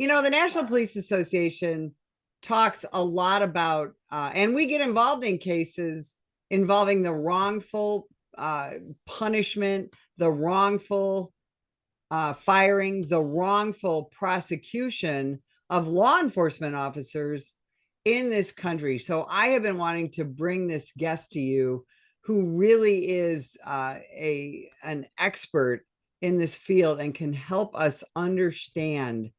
The National Police Association talks a lot about, and we get involved in cases involving the wrongful punishment, the wrongful firing, the wrongful prosecution of law enforcement officers in this country. So I have been wanting to bring this guest to you who really is an expert in this field and can help us understand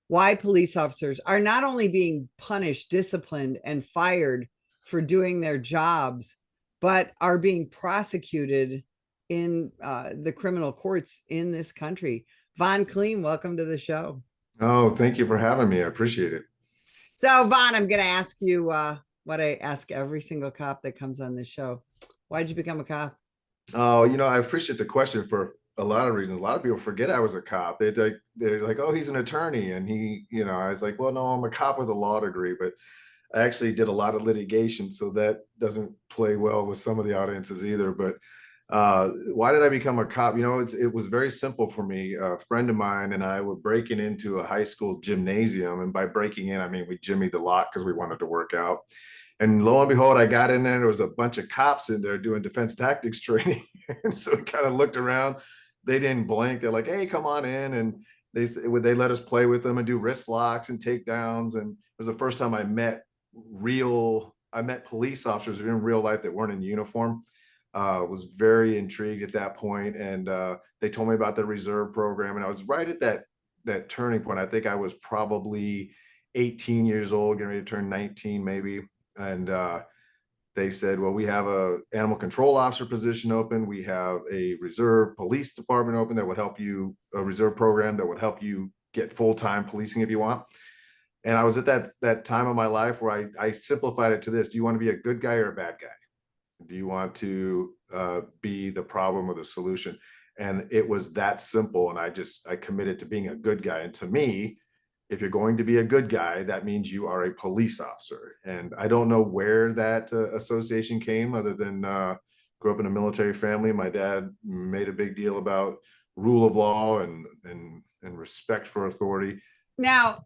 why police officers are not only being punished, disciplined, and fired for doing their jobs, but are being prosecuted in the criminal courts in this country. Von Klien, welcome to the show. Oh, thank you for having me. I appreciate it. So, Von, I'm going to ask you what I ask every single cop that comes on this show. Why did you become a cop? Oh, I appreciate the question for a lot of reasons. A lot of people forget I was a cop. They're like, oh, he's an attorney. And I was like, well, no, I'm a cop with a law degree, but I actually did a lot of litigation. So that doesn't play well with some of the audiences either. But why did I become a cop? It was very simple for me. A friend of mine and I were breaking into a high school gymnasium. And by breaking in, I mean, we jimmied the lock because we wanted to work out. And lo and behold, I got in there. There was a bunch of cops in there doing defense tactics training. And so I kind of looked around. They didn't blink. They're like, hey, come on in. And they let us play with them and do wrist locks and takedowns. And it was the first time I met police officers in real life that weren't in uniform. Was very intrigued at that point. And they told me about the reserve program. And I was right at that turning point. I think I was probably 18 years old, getting ready to turn 19 maybe. And they said, well, we have a animal control officer position open. We have a reserve police department open that would help you, a reserve program that would help you get full-time policing if you want. And I was at that time of my life where I simplified it to this. Do you want to be a good guy or a bad guy? Do you want to be the problem or the solution? And it was that simple. And I committed to being a good guy. And to me, if you're going to be a good guy, that means you are a police officer. And I don't know where that association came, other than grew up in a military family. My dad made a big deal about rule of law and respect for authority. Now,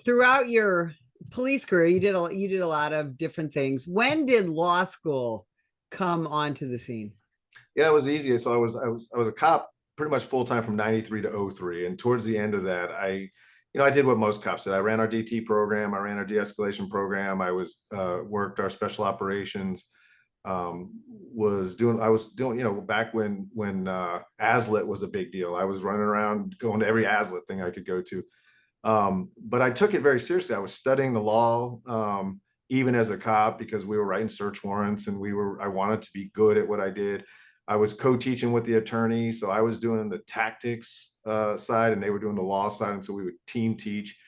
throughout your police career, you did a lot of different things. When did law school come onto the scene? Yeah, it was easy. So I was a cop pretty much full time from 93 to 03. And towards the end of that, I did what most cops did. I ran our DT program. I ran our de-escalation program. I worked our special operations. I was doing, back when ASLIT was a big deal. I was running around going to every ASLIT thing I could go to. But I took it very seriously. I was studying the law, even as a cop, because we were writing search warrants and I wanted to be good at what I did. I was co-teaching with the attorney. So I was doing the tactics side and they were doing the law side. And so we would team teach.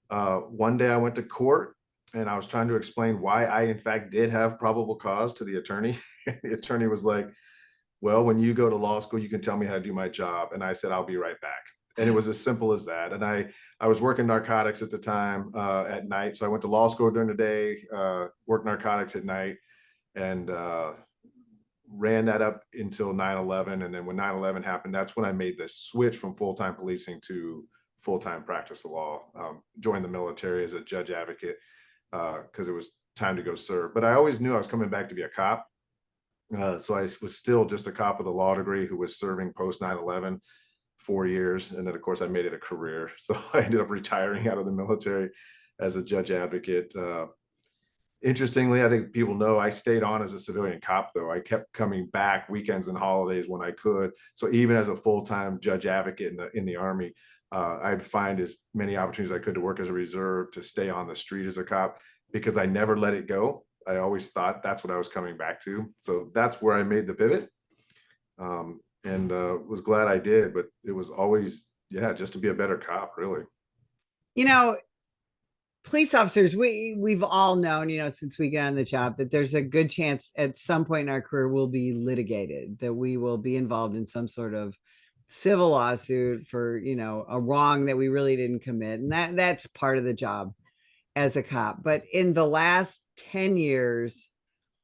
One day I went to court and I was trying to explain why I, in fact, did have probable cause to the attorney. The attorney was like, well, when you go to law school, you can tell me how to do my job. And I said, I'll be right back. And it was as simple as that. And I was working narcotics at the time at night. So I went to law school during the day, worked narcotics at night, and ran that up until 9/11. And then when 9/11 happened, that's when I made the switch from full-time policing to full-time practice of law. Joined the military as a judge advocate because it was time to go serve. But I always knew I was coming back to be a cop. So I was still just a cop with a law degree who was serving post 9/11. 4 years. And then of course I made it a career. So I ended up retiring out of the military as a judge advocate. Interestingly, I think people know I stayed on as a civilian cop though. I kept coming back weekends and holidays when I could. So even as a full-time judge advocate in the Army, I'd find as many opportunities I could to work as a reserve, to stay on the street as a cop, because I never let it go. I always thought that's what I was coming back to. So that's where I made the pivot. And was glad I did, but it was always, just to be a better cop, really. Police officers, we've all known, since we got on the job, that there's a good chance at some point in our career we'll be litigated, that we will be involved in some sort of civil lawsuit for, a wrong that we really didn't commit. And that's part of the job as a cop. But in the last 10 years,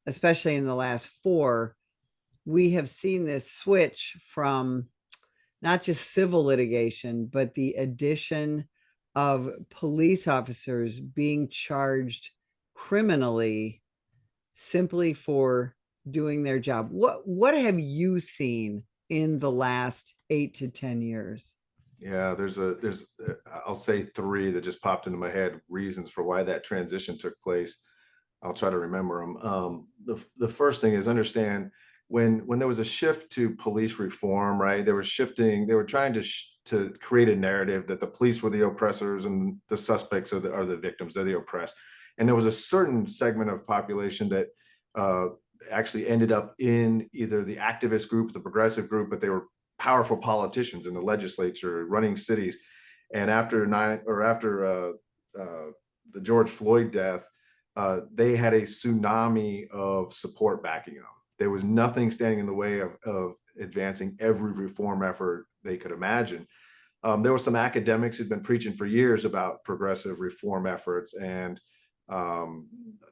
especially in the last 4, we have seen this switch from not just civil litigation, but the addition of police officers being charged criminally simply for doing their job. What have you seen in the last 8 to 10 years? Yeah, I'll say three that just popped into my head, reasons for why that transition took place. I'll try to remember them. The first thing is understand when there was a shift to police reform, right? They were trying to create a narrative that the police were the oppressors and the suspects are the victims, they're the oppressed. And there was a certain segment of population that uh, actually ended up in either the activist group, the progressive group, but they were powerful politicians in the legislature running cities. And after the George Floyd death, they had a tsunami of support backing them. There was nothing standing in the way of advancing every reform effort they could imagine. There were some academics who'd been preaching for years about progressive reform efforts and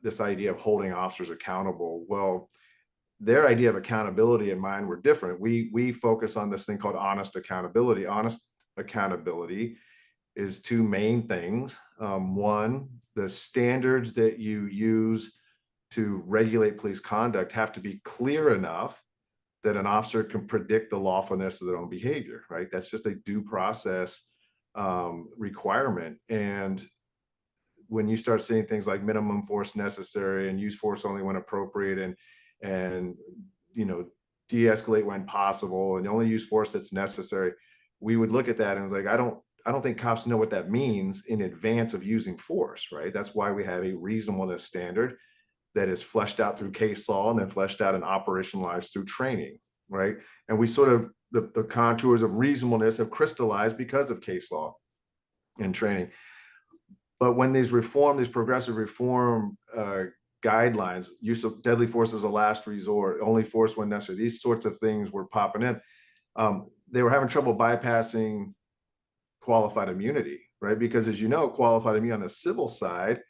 this idea of holding officers accountable. Well, their idea of accountability and mine were different. We focus on this thing called honest accountability. Honest accountability is two main things. One, the standards that you use to regulate police conduct have to be clear enough that an officer can predict the lawfulness of their own behavior, right? That's just a due process requirement. And when you start seeing things like minimum force necessary and use force only when appropriate, and you know, de-escalate when possible and only use force that's necessary, we would look at that and like, I don't think cops know what that means in advance of using force, right? That's why we have a reasonableness standard that is fleshed out through case law and then fleshed out and operationalized through training, right? And we sort of, the contours of reasonableness have crystallized because of case law and training. But when these progressive reform guidelines, use of deadly force as a last resort, only force when necessary, these sorts of things were popping in. They were having trouble bypassing qualified immunity, right? Because as you know, qualified immunity on the civil side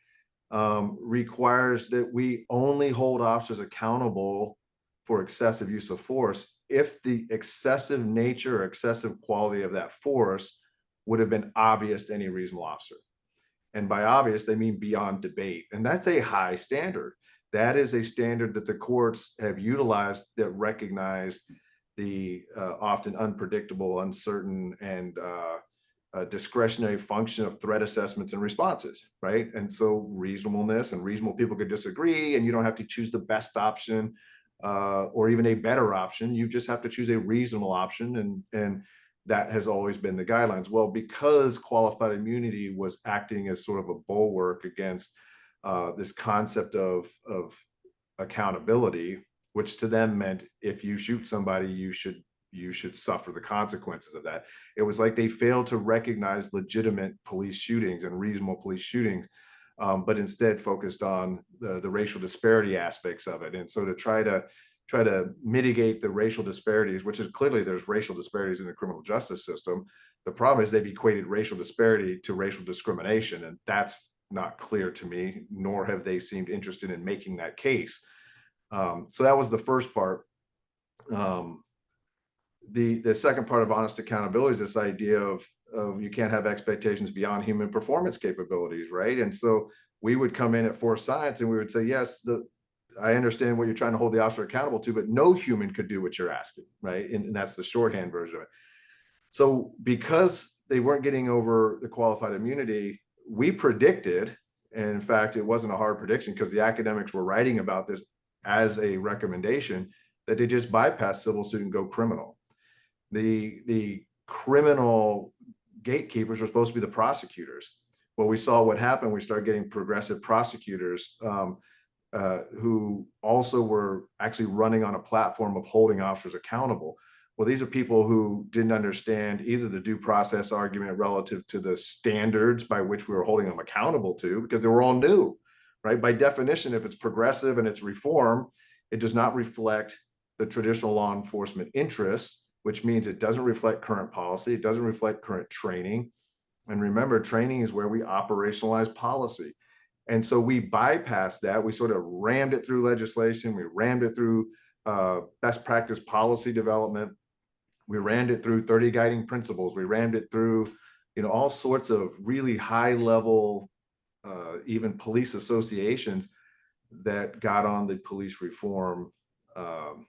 requires that we only hold officers accountable for excessive use of force if the excessive nature or excessive quality of that force would have been obvious to any reasonable officer. And by obvious, they mean beyond debate. And that's a high standard. That is a standard that the courts have utilized that recognize the often unpredictable, uncertain, and discretionary function of threat assessments and responses, right? And so reasonableness, and reasonable people could disagree, and you don't have to choose the best option or even a better option. You just have to choose a reasonable option, and that has always been the guidelines. Well, because qualified immunity was acting as sort of a bulwark against this concept of accountability, which to them meant if you shoot somebody, you should suffer the consequences of that. It was like they failed to recognize legitimate police shootings and reasonable police shootings, but instead focused on the racial disparity aspects of it. And so to try to mitigate the racial disparities, which is clearly there's racial disparities in the criminal justice system. The problem is they've equated racial disparity to racial discrimination, and that's not clear to me, nor have they seemed interested in making that case. So that was the first part. The second part of honest accountability is this idea of you can't have expectations beyond human performance capabilities, right? And so we would come in at Force Science and we would say, yes, I understand what you're trying to hold the officer accountable to, but no human could do what you're asking, right? And that's the shorthand version of it. So because they weren't getting over the qualified immunity, we predicted, and in fact, it wasn't a hard prediction because the academics were writing about this as a recommendation, that they just bypass civil suit and go criminal. The criminal gatekeepers were supposed to be the prosecutors. Well, we saw what happened. We started getting progressive prosecutors who also were actually running on a platform of holding officers accountable. Well, these are people who didn't understand either the due process argument relative to the standards by which we were holding them accountable to, because they were all new, right? By definition, if it's progressive and it's reform, it does not reflect the traditional law enforcement interests, which means it doesn't reflect current policy. It doesn't reflect current training. And remember, training is where we operationalize policy. And so we bypassed that. We sort of rammed it through legislation. We rammed it through best practice policy development. We rammed it through 30 guiding principles. We rammed it through all sorts of really high level, even police associations that got on the police reform um,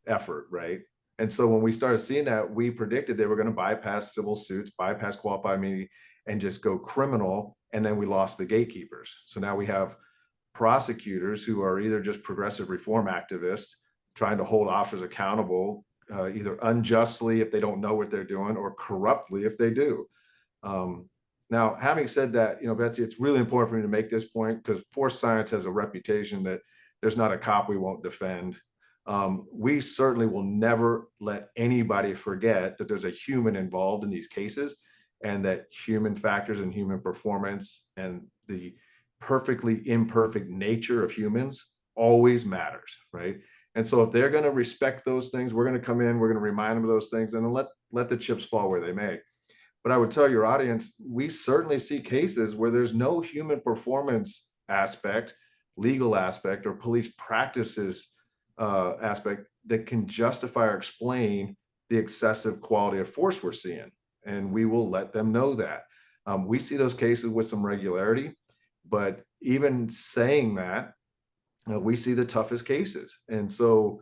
effort, right? And so when we started seeing that, we predicted they were going to bypass civil suits, bypass qualified immunity, and just go criminal. And then we lost the gatekeepers. So now we have prosecutors who are either just progressive reform activists trying to hold officers accountable, either unjustly if they don't know what they're doing, or corruptly if they do. Um, Now, having said that, Betsy, it's really important for me to make this point because force science has a reputation that there's not a cop we won't defend. We certainly will never let anybody forget that there's a human involved in these cases, and that human factors and human performance and the perfectly imperfect nature of humans always matters, right? And so if they're going to respect those things, we're going to come in, we're going to remind them of those things, and let the chips fall where they may. But I would tell your audience, we certainly see cases where there's no human performance aspect, legal aspect, or police practices aspect that can justify or explain the excessive quality of force we're seeing. And we will let them know that. We see those cases with some regularity, but even saying that, we see the toughest cases. And so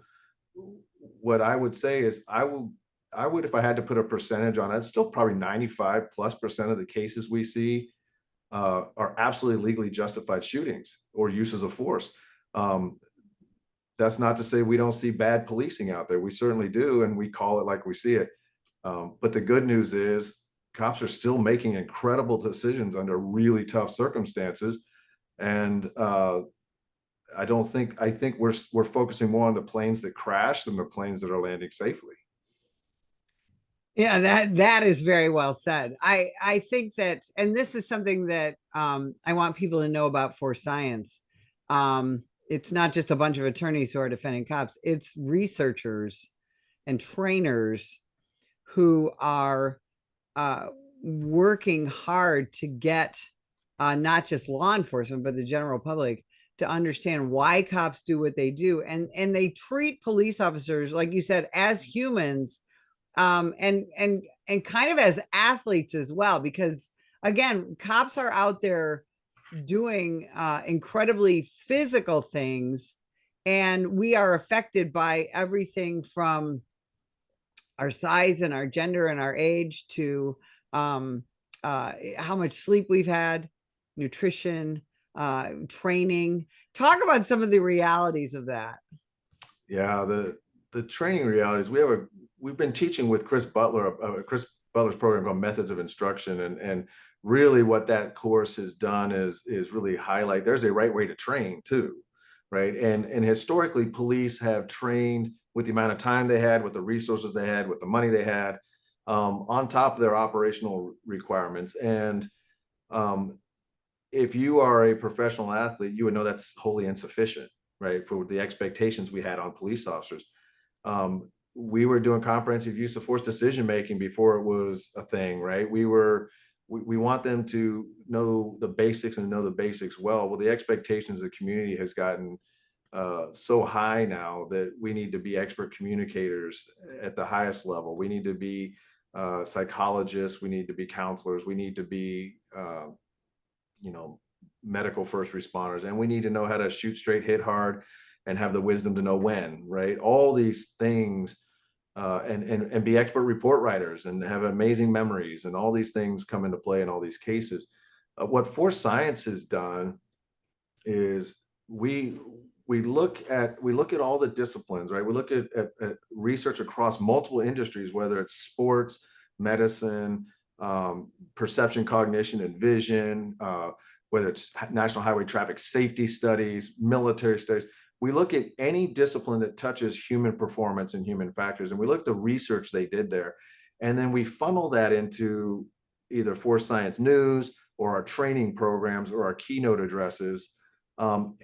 what I would say is I would, if I had to put a percentage on it, still probably 95+% of the cases we see are absolutely legally justified shootings or uses of force. Um, that's not to say we don't see bad policing out there. We certainly do, and we call it like we see it. But the good news is cops are still making incredible decisions under really tough circumstances. And I think we're focusing more on the planes that crash than the planes that are landing safely. Yeah, that is very well said. I think that, and this is something that I want people to know about for science. It's not just a bunch of attorneys who are defending cops, it's researchers and trainers who are uh, working hard to get not just law enforcement, but the general public to understand why cops do what they do. And they treat police officers, like you said, as humans, and kind of as athletes as well, because again, cops are out there doing incredibly physical things, and we are affected by everything from our size and our gender and our age to how much sleep we've had, nutrition, training. Talk about some of the realities of that. Yeah, the training realities. We've been teaching with Chris Butler, Chris Butler's program called Methods of Instruction, and really what that course has done is really highlight there's a right way to train too, right? And historically, police have trained with the amount of time they had, with the resources they had, with the money they had, on top of their operational requirements. And um, if you are a professional athlete, you would know that's wholly insufficient, right? For the expectations we had on police officers. We were doing comprehensive use of force decision making before it was a thing, right? We want them to know the basics and know the basics well. Well, the expectations of the community has gotten so high now that we need to be expert communicators at the highest level. We need to be psychologists. We need to be counselors. We need to be you know, medical first responders, and we need to know how to shoot straight, hit hard, and have the wisdom to know when, right? All these things, and be expert report writers and have amazing memories, and all these things come into play in all these cases. What force science has done is we look at all the disciplines, right? We look at research across multiple industries, whether it's sports, medicine, perception, cognition, and vision, whether it's national highway traffic safety studies, military studies. We look at any discipline that touches human performance and human factors, and we look at the research they did there. And then we funnel that into either force science news or our training programs or our keynote addresses. Um,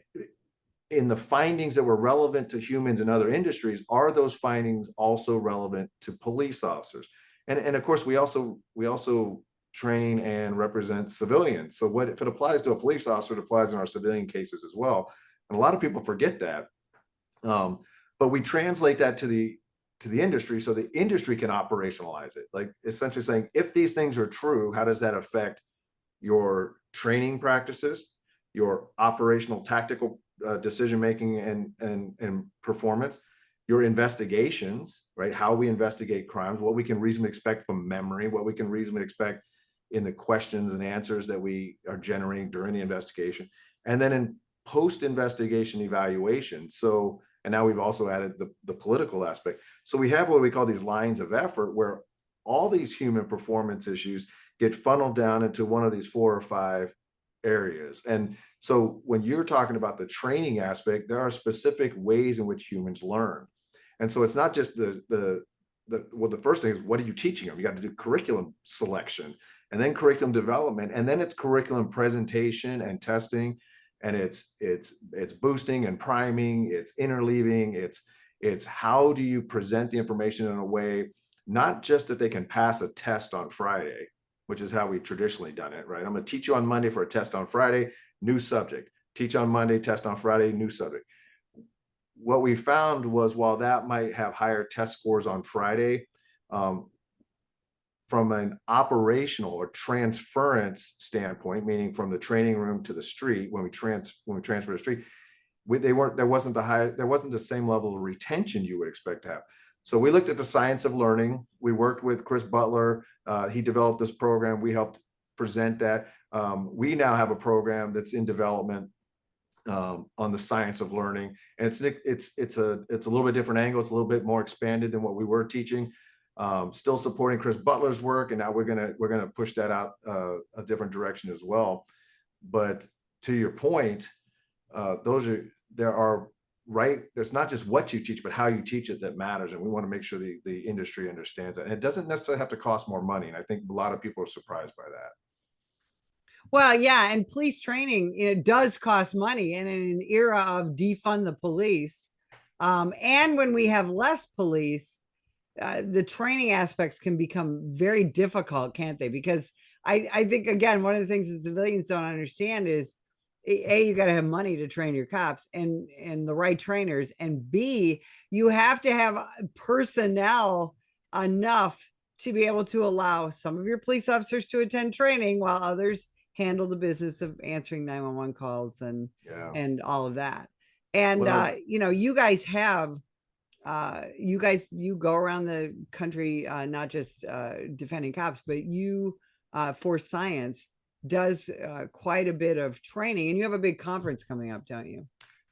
in the findings that were relevant to humans in other industries, are those findings also relevant to police officers? And of course, we also train and represent civilians. So what if it applies to a police officer, it applies in our civilian cases as well. And a lot of people forget that. But we translate that to to the industry so the industry can operationalize it. Like essentially saying, if these things are true, how does that affect your training practices, your operational tactical decision making and performance, your investigations, right? How we investigate crimes, what we can reasonably expect from memory, what we can reasonably expect in the questions and answers that we are generating during the investigation, and then in post-investigation evaluation. So, and now we've also added the political aspect. So we have what we call these lines of effort where all these human performance issues get funneled down into one of these 4 or 5 areas. And so when you're talking about the training aspect, there are specific ways in which humans learn. And so it's not just well, the first thing is, what are you teaching them? You got to do curriculum selection and then curriculum development, and then it's curriculum presentation and testing, and it's boosting and priming, it's interleaving, it's how do you present the information in a way, not just that they can pass a test on Friday, which is how we traditionally done it, right? I'm going to teach you on Monday for a test on Friday, new subject. Teach on Monday, test on Friday, new subject. What we found was, while that might have higher test scores on Friday, from an operational or transference standpoint, meaning from the training room to the street, when we transfer to the street, there wasn't the same level of retention you would expect to have. So we looked at the science of learning. We worked with Chris Butler. He developed this program. We helped present that. We now have a program that's in development on the science of learning, and it's a little bit different angle. It's a little bit more expanded than what we were teaching. Still supporting Chris Butler's work, and now we're gonna push that out a different direction as well. But to your point, there's not just what you teach, but how you teach it that matters, and we want to make sure the industry understands that. And it doesn't necessarily have to cost more money, and I think a lot of people are surprised by that. Well, yeah, and police training, it does cost money, and in an era of defund the police, and when we have less police, the training aspects can become very difficult, can't they? Because I think, again, one of the things that civilians don't understand is, A, you got to have money to train your cops and the right trainers, and B, you have to have personnel enough to be able to allow some of your police officers to attend training while others handle the business of answering 911 calls and all of that. And you guys have you go around the country, not just defending cops, but Force Science does quite a bit of training, and you have a big conference coming up, don't you?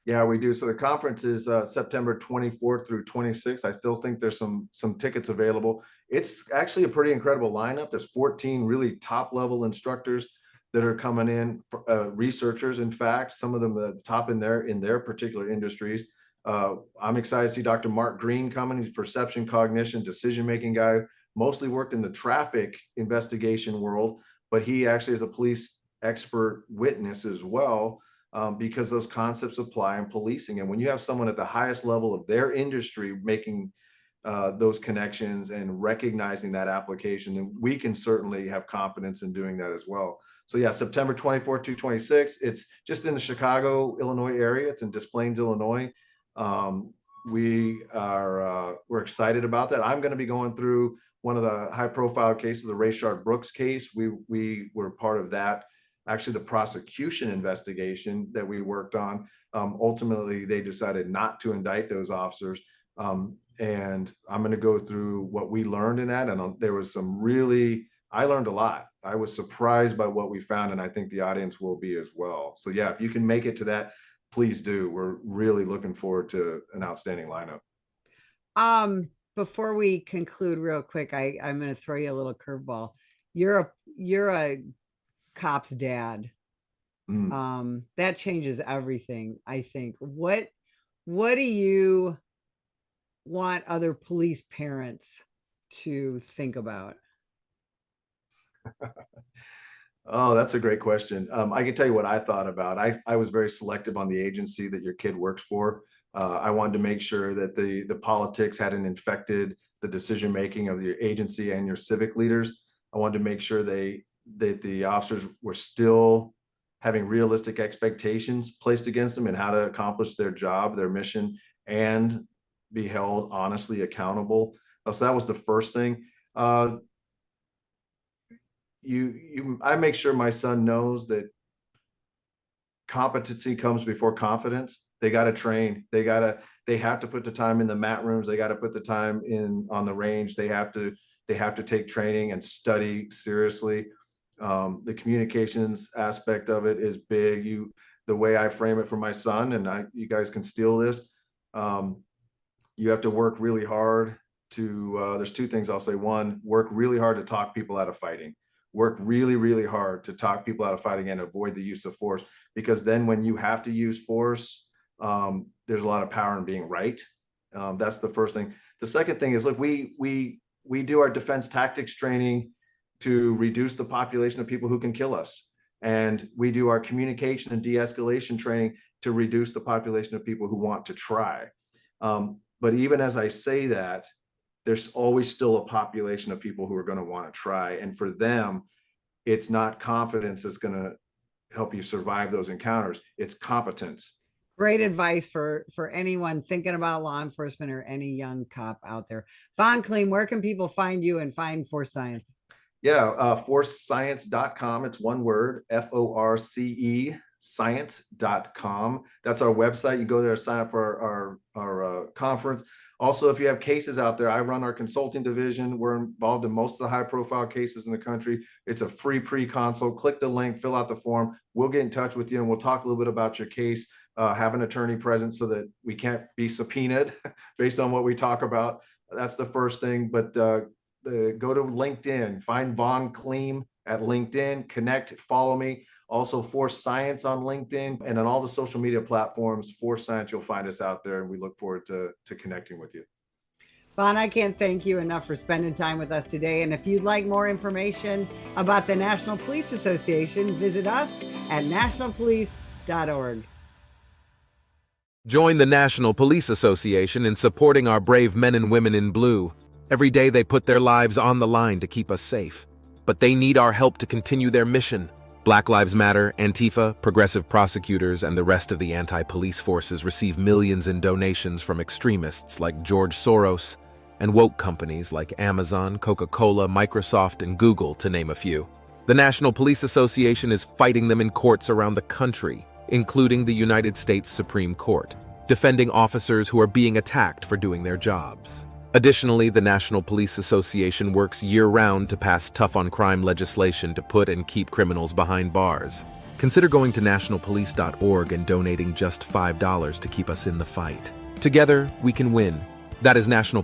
Yeah, we do. So the conference is September 24th through 26th. I still think there's some tickets available. It's actually a pretty incredible lineup. There's 14 really top level instructors that are coming in, researchers, in fact, some of them the top in their particular industries. I'm excited to see Dr. Mark Green coming. He's perception, cognition, decision-making guy, mostly worked in the traffic investigation world, but he actually is a police expert witness as well, because those concepts apply in policing. And when you have someone at the highest level of their industry making those connections and recognizing that application, then we can certainly have confidence in doing that as well. So yeah, September 24th to 26th. It's just in the Chicago, Illinois area. It's in Des Plaines, Illinois. We're excited about that. I'm going to be going through one of the high profile cases, the Rayshard Brooks case. We were part of that, actually the prosecution investigation that we worked on. Ultimately, they decided not to indict those officers. And I'm going to go through what we learned in that. And there was I learned a lot. I was surprised by what we found, and I think the audience will be as well. So yeah, if you can make it to that, please do. We're really looking forward to an outstanding lineup. Before we conclude real quick, I'm going to throw you a little curveball. You're a cop's dad. That changes everything, I think. What do you want other police parents to think about? Oh, that's a great question. I can tell you what I thought about. I was very selective on the agency that your kid works for. I wanted to make sure that the politics hadn't infected the decision making of your agency and your civic leaders. I wanted to make sure that the officers were still having realistic expectations placed against them and how to accomplish their job, their mission, and be held honestly accountable. So that was the first thing. I make sure my son knows that competency comes before confidence. They got to train. They have to put the time in the mat rooms. They got to put the time in on the range. They have to take training and study seriously. The communications aspect of it is big. The way I frame it for my son, and you guys can steal this. You have to work really hard to, there's two things I'll say. One, work really hard to talk people out of fighting. Work really, really hard to talk people out of fighting and avoid the use of force, because then when you have to use force, there's a lot of power in being right. That's the first thing. The second thing is, look, we do our defense tactics training to reduce the population of people who can kill us. And we do our communication and de-escalation training to reduce the population of people who want to try. But even as I say that, there's always still a population of people who are going to want to try. And for them, it's not confidence that's going to help you survive those encounters. It's competence. Great advice for anyone thinking about law enforcement or any young cop out there. Von Klien, where can people find you and find Force Science? Yeah, forcescience.com. It's one word, FORCE science.com. That's our website. You go there to sign up for our conference. Also, if you have cases out there, I run our consulting division. We're involved in most of the high profile cases in the country. It's a free pre-consult. Click the link, fill out the form. We'll get in touch with you and we'll talk a little bit about your case. Have an attorney present so that we can't be subpoenaed based on what we talk about. That's the first thing. But go to LinkedIn, find Von Klien at LinkedIn, connect, follow me. Also Force Science on LinkedIn and on all the social media platforms, Force Science, you'll find us out there, and we look forward to connecting with you. Von, I can't thank you enough for spending time with us today. And if you'd like more information about the National Police Association, visit us at nationalpolice.org. Join the National Police Association in supporting our brave men and women in blue. Every day they put their lives on the line to keep us safe. But they need our help to continue their mission. Black Lives Matter, Antifa, progressive prosecutors, and the rest of the anti-police forces receive millions in donations from extremists like George Soros and woke companies like Amazon, Coca-Cola, Microsoft, and Google, to name a few. The National Police Association is fighting them in courts around the country, including the United States Supreme Court, defending officers who are being attacked for doing their jobs. Additionally, the National Police Association works year-round to pass tough-on-crime legislation to put and keep criminals behind bars. Consider going to nationalpolice.org and donating just $5 to keep us in the fight. Together, we can win. That is National